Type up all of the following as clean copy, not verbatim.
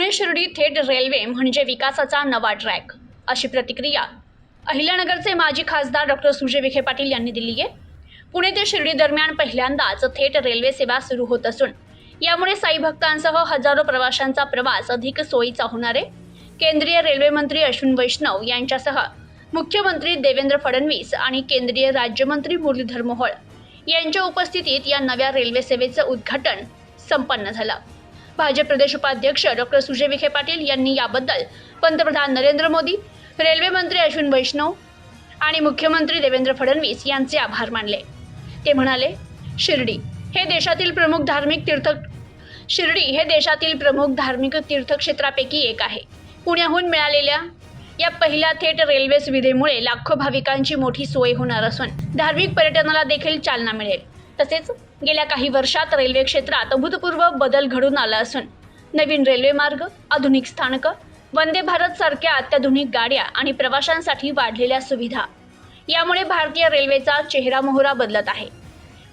पुणे शिर्डी थेट रेल्वे म्हणजे विकासाचा नवा ट्रॅक, अशी प्रतिक्रिया अहिल्यानगरचे माजी खासदार डॉक्टर सुजय विखे पाटील यांनी दिली आहे। पुणे ते शिर्डी दरम्यान पहिल्यांदाच थेट रेल्वे सेवा सुरू होत असून यामुळे साई भक्तांसह हजारो प्रवाशांचा प्रवास अधिक सोयीचा होणार आहे। केंद्रीय रेल्वे मंत्री अश्विनी वैष्णव यांच्यासह मुख्यमंत्री देवेंद्र फडणवीस आणि केंद्रीय राज्यमंत्री मुरलीधर मोहोळ यांच्या उपस्थितीत या नव्या रेल्वे सेवेचं उद्घाटन संपन्न झालं। भाजप प्रदेश उपाध्यक्ष डॉक्टर सुजय विखे पाटील यांनी याबद्दल पंतप्रधान नरेंद्र मोदी, रेल्वे मंत्री अश्विनी वैष्णव आणि मुख्यमंत्री देवेंद्र फडणवीस यांचे आभार मानले। ते म्हणाले, शिर्डी हे देशातील प्रमुख धार्मिक तीर्थक्षेत्रापैकी एक आहे। पुण्याहून मिळालेल्या या पहिल्या थेट रेल्वे सुविधेमुळे लाखो भाविकांची मोठी सोय होणार असून धार्मिक पर्यटनाला देखील चालना मिळेल। तसेच गेल्या काही वर्षात रेल्वे क्षेत्रात अभूतपूर्व बदल घडून आला असून नवीन रेल्वे मार्ग, आधुनिक स्थानकं, वंदे भारत सारख्या अत्याधुनिक गाड्या आणि प्रवाशांसाठी वाढलेल्या सुविधा यामुळे भारतीय रेल्वेचा चेहरा-मोहरा बदलत आहे।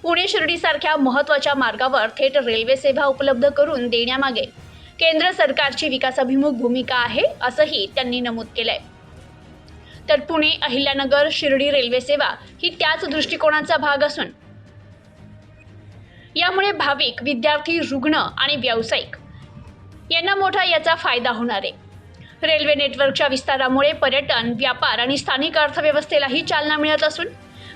पुणे शिर्डी सारख्या महत्त्वाच्या मार्गावर थेट रेल्वे सेवा उपलब्ध करून देण्यामागे केंद्र सरकारची विकासाभिमुख भूमिका आहे, असंही त्यांनी नमूद केलंय। तर पुणे अहिल्यानगर शिर्डी रेल्वे सेवा ही त्याच दृष्टिकोनाचा भाग असून यामुळे भाविक, विद्यार्थी, रुग्ण आणि व्यावसायिक यांना मोठा याचा फायदा होणार आहे। रेल्वे नेटवर्कच्या विस्तारामुळे पर्यटन, व्यापार आणि स्थानिक अर्थव्यवस्थेलाही चालना मिळत असून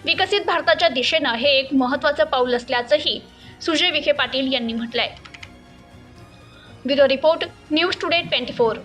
विकसित भारताच्या दिशेनं हे एक महत्त्वाचं पाऊल असल्याचंही सुजय विखे पाटील यांनी म्हटलंय। Bureau report, news today 24।